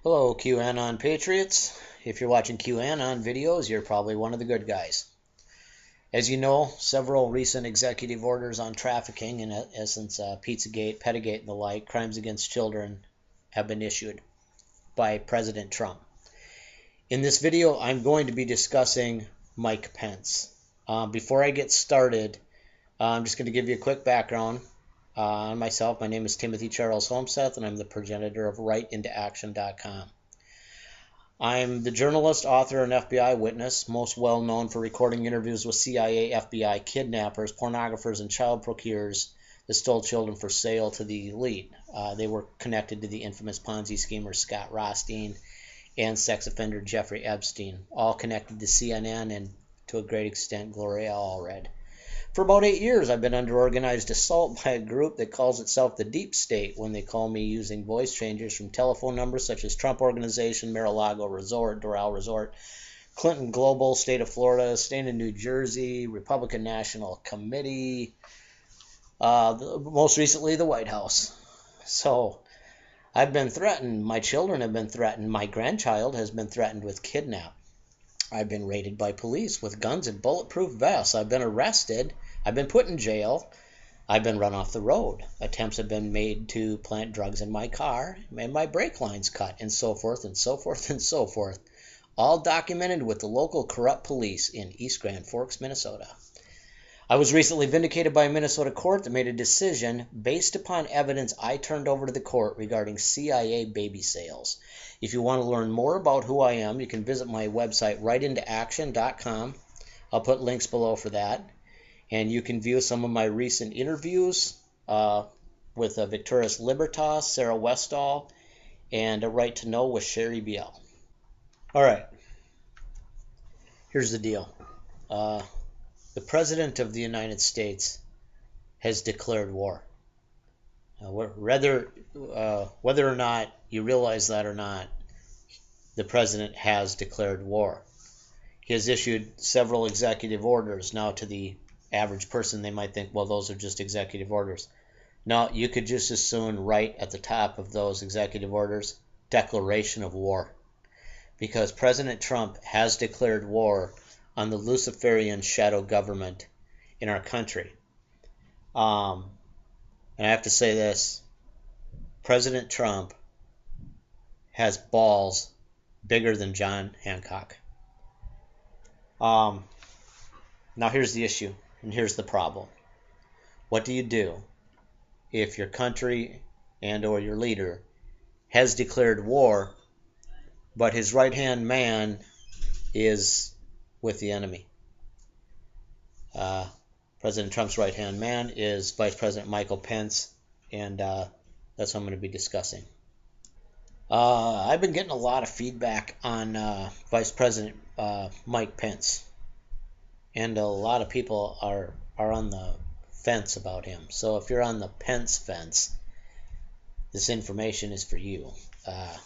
Hello, QAnon Patriots. If you're watching QAnon videos, you're probably one of the good guys. As you know, several recent executive orders on trafficking, in essence, Pizzagate, Pettigate, and the like, crimes against children, have been issued by President Trump. In this video, I'm going to be discussing Mike Pence. Before I get started, I'm just going to give you a quick background on myself. My name is Timothy Charles Holmseth, and I'm the progenitor of WriteIntoAction.com. I'm the journalist, author, and FBI witness, most well known for recording interviews with CIA, FBI, kidnappers, pornographers, and child procurers that stole children for sale to the elite. They were connected to the infamous Ponzi schemer Scott Rothstein and sex offender Jeffrey Epstein, all connected to CNN and, to a great extent, Gloria Allred. For about 8 years, I've been under organized assault by a group that calls itself the Deep State when they call me using voice changers from telephone numbers such as Trump Organization, Mar-a-Lago Resort, Doral Resort, Clinton Global, State of Florida, State of New Jersey, Republican National Committee, most recently the White House. So I've been threatened. My children have been threatened. My grandchild has been threatened with kidnap. I've been raided by police with guns and bulletproof vests. I've been arrested. I've been put in jail. I've been run off the road. Attempts have been made to plant drugs in my car, and my brake lines cut, and so forth, and so forth, and so forth. All documented with the local corrupt police in East Grand Forks, Minnesota. I was recently vindicated by a Minnesota court that made a decision based upon evidence I turned over to the court regarding CIA baby sales. If you want to learn more about who I am, you can visit my website, WriteIntoAction.com. I'll put links below for that. And you can view some of my recent interviews with Victorious Libertas, Sarah Westall, and A Right to Know with Sherry Biel. All right. Here's the deal. The President of the United States has declared war. Whether or not you realize that or not, the President has declared war. He has issued several executive orders. Now, to the average person, they might think, well, those are just executive orders. No, you could just as soon write at the top of those executive orders, declaration of war. Because President Trump has declared war on the Luciferian shadow government in our country. And I have to say this, President Trump has balls bigger than John Hancock. Now here's the issue, and here's the problem. What do you do if your country and or your leader has declared war, but his right-hand man is with the enemy? President Trump's right-hand man is Vice President Michael Pence, and that's what I'm going to be discussing. I've been getting a lot of feedback on Vice President Mike Pence, and a lot of people are on the fence about him. So if you're on the Pence fence, this information is for you. I'm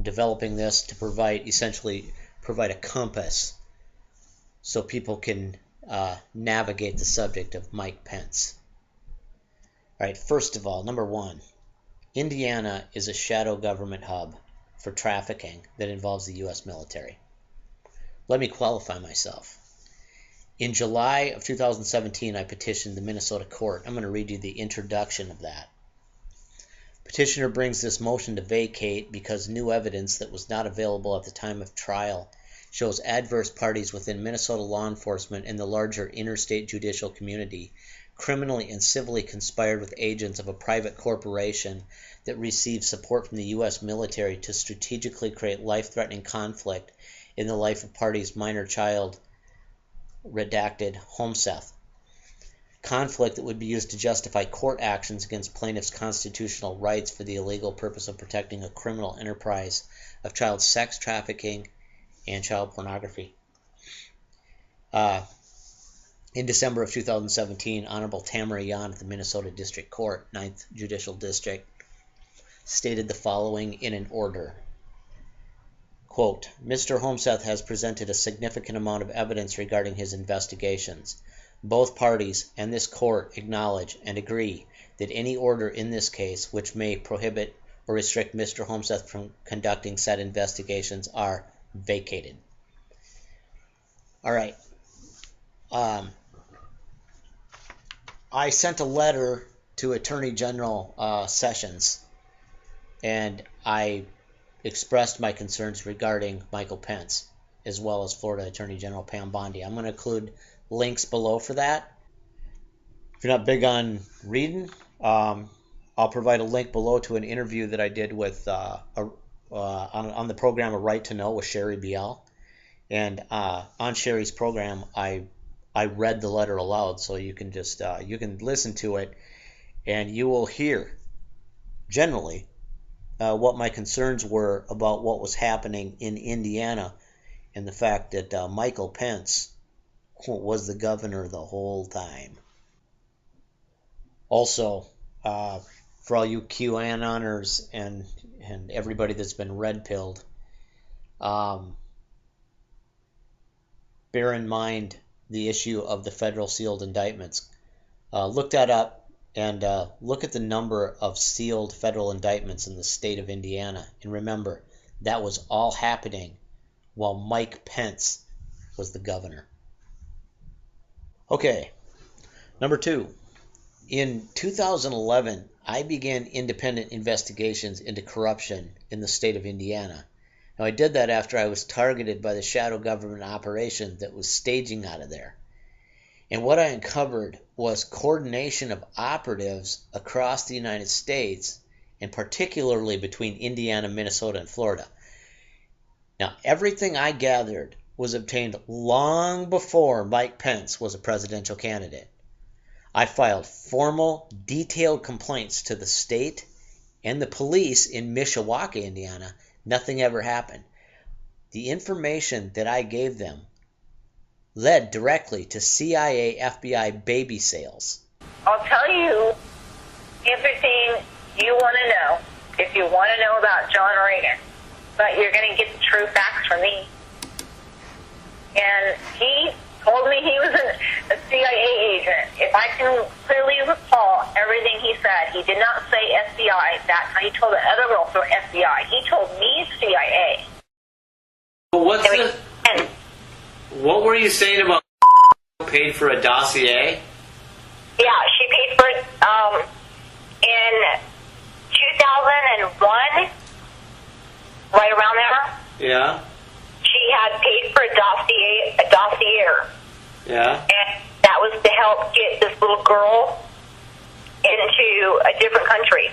developing this to essentially provide a compass so people can navigate the subject of Mike Pence. All right, first of all, number one, Indiana is a shadow government hub for trafficking that involves the U.S. military. Let me qualify myself. In July of 2017, I petitioned the Minnesota court. I'm going to read you the introduction of that. Petitioner brings this motion to vacate because new evidence that was not available at the time of trial shows adverse parties within Minnesota law enforcement and the larger interstate judicial community criminally and civilly conspired with agents of a private corporation that received support from the U.S. military to strategically create life-threatening conflict in the life of parties' minor child, redacted, Holmseth. Conflict that would be used to justify court actions against plaintiffs' constitutional rights for the illegal purpose of protecting a criminal enterprise of child sex trafficking and child pornography. In December of 2017, Honorable Tamara Yan at the Minnesota District Court, 9th Judicial District, stated the following in an order. Quote, Mr. Holmseth has presented a significant amount of evidence regarding his investigations. Both parties and this court acknowledge and agree that any order in this case which may prohibit or restrict Mr. Holmseth from conducting said investigations are vacated. All right. I sent a letter to Attorney General Sessions, and I expressed my concerns regarding Michael Pence, as well as Florida Attorney General Pam Bondi. I'm going to include links below for that. If you're not big on reading, I'll provide a link below to an interview that I did with on the program A Right to Know with Sherry Biel. And on Sherry's program, I read the letter aloud, so you can just you can listen to it, and you will hear generally what my concerns were about what was happening in Indiana, and the fact that Michael Pence was the governor the whole time. Also, for all you QAnoners and everybody that's been red-pilled, bear in mind the issue of the federal sealed indictments. Look that up and look at the number of sealed federal indictments in the state of Indiana. And remember, that was all happening while Mike Pence was the governor. Okay, number 2. In 2011, I began independent investigations into corruption in the state of Indiana. Now, I did that after I was targeted by the shadow government operation that was staging out of there. And what I uncovered was coordination of operatives across the United States, and particularly between Indiana, Minnesota, and Florida. Now, everything I gathered was obtained long before Mike Pence was a presidential candidate. I filed formal, detailed complaints to the state and the police in Mishawaka, Indiana. Nothing ever happened. The information that I gave them led directly to CIA, FBI baby sales. I'll tell you everything you want to know if you want to know about John Reagan, but you're going to get the true facts from me. And he told me he was a CIA agent. If I can clearly recall everything he said, he did not say FBI. That's how he told the other girl from FBI. He told me CIA. What were you saying about paid for a dossier? Yeah, she paid for it in 2001, right around there. Yeah. She had paid for a dossier. Yeah. And that was to help get this little girl into a different country.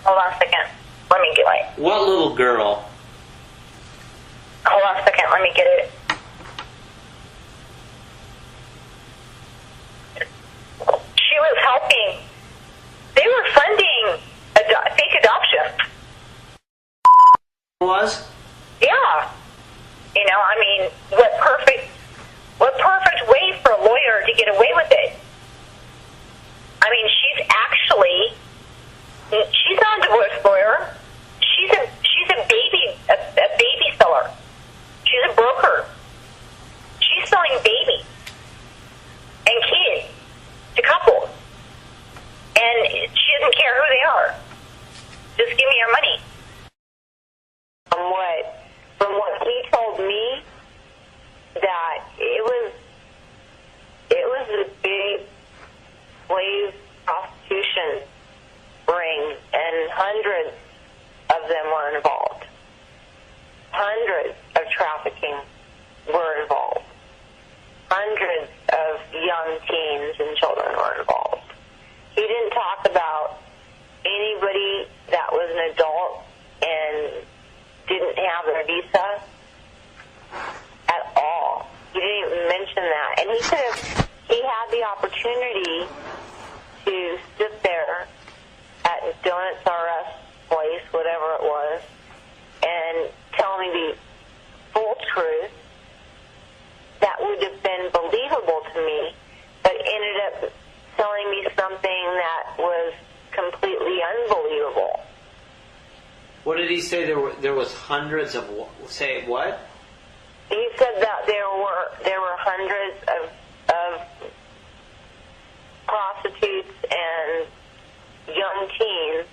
Hold on a second. Let me get it. What little girl? Hold on a second. Let me get it. She was helping. They were funding fake adoption. Was? Yeah. You know, I mean, what perfect way for a lawyer to get away with it. I mean, she's not a divorce lawyer. She's a baby seller. She's a broker. She's selling babies and kids to couples. And she doesn't care who they are. Just give me your money. From what he told me, that it was a big slave prostitution ring, and hundreds of them were involved. Hundreds of trafficking were involved. Hundreds of young teens and children were involved. He didn't talk about anybody that was an adult and didn't have their visa at all. He didn't even mention that. And he had the opportunity to sit there at Donuts R Us place, whatever it was, and tell me the full truth. That would have been believable to me, but ended up telling me something that was completely unbelievable. What did he say? There was hundreds of. Say what? He said that there were hundreds of prostitutes and young teens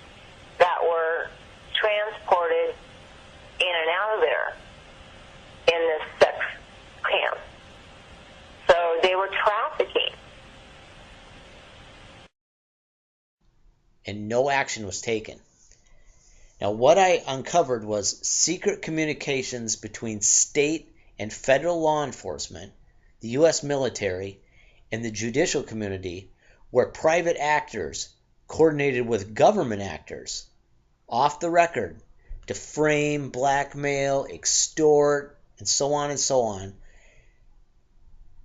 no action was taken. Now, what I uncovered was secret communications between state and federal law enforcement, the U.S. military, and the judicial community, where private actors coordinated with government actors off the record to frame, blackmail, extort, and so on,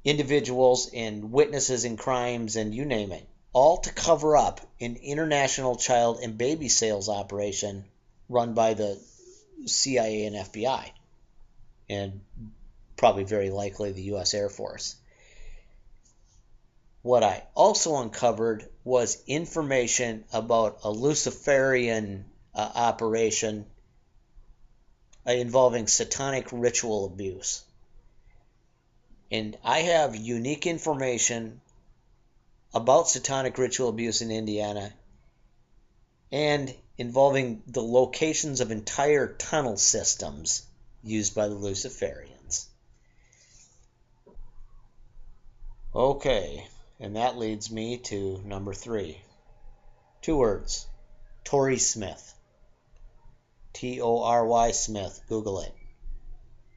individuals and witnesses in crimes and you name it, all to cover up an international child and baby sales operation run by the CIA and FBI, and probably very likely the U.S. Air Force. What I also uncovered was information about a Luciferian operation involving satanic ritual abuse. And I have unique information about satanic ritual abuse in Indiana and involving the locations of entire tunnel systems used by the Luciferians. Okay, and that leads me to number 3. 2 words. Tory Smith. Tory Smith. Google it.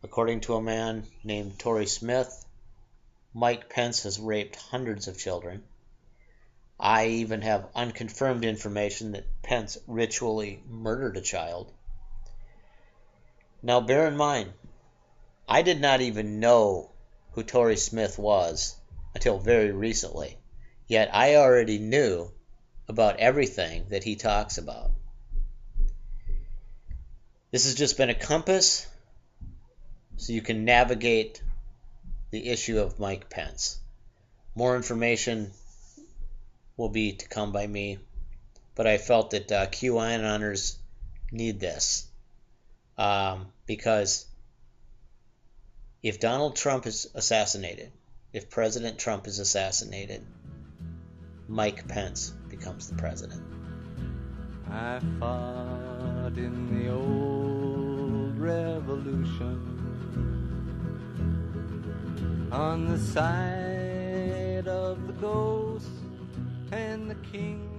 According to a man named Tory Smith, Mike Pence has raped hundreds of children. I even have unconfirmed information that Pence ritually murdered a child. Now bear in mind, I did not even know who Tory Smith was until very recently, yet I already knew about everything that he talks about. This has just been a compass so you can navigate the issue of Mike Pence. More information will be to come by me, but I felt that QAnoners need this because if Donald Trump is assassinated, if President Trump is assassinated, Mike Pence becomes the president. I fought in the old revolution on the side of the ghost and the king.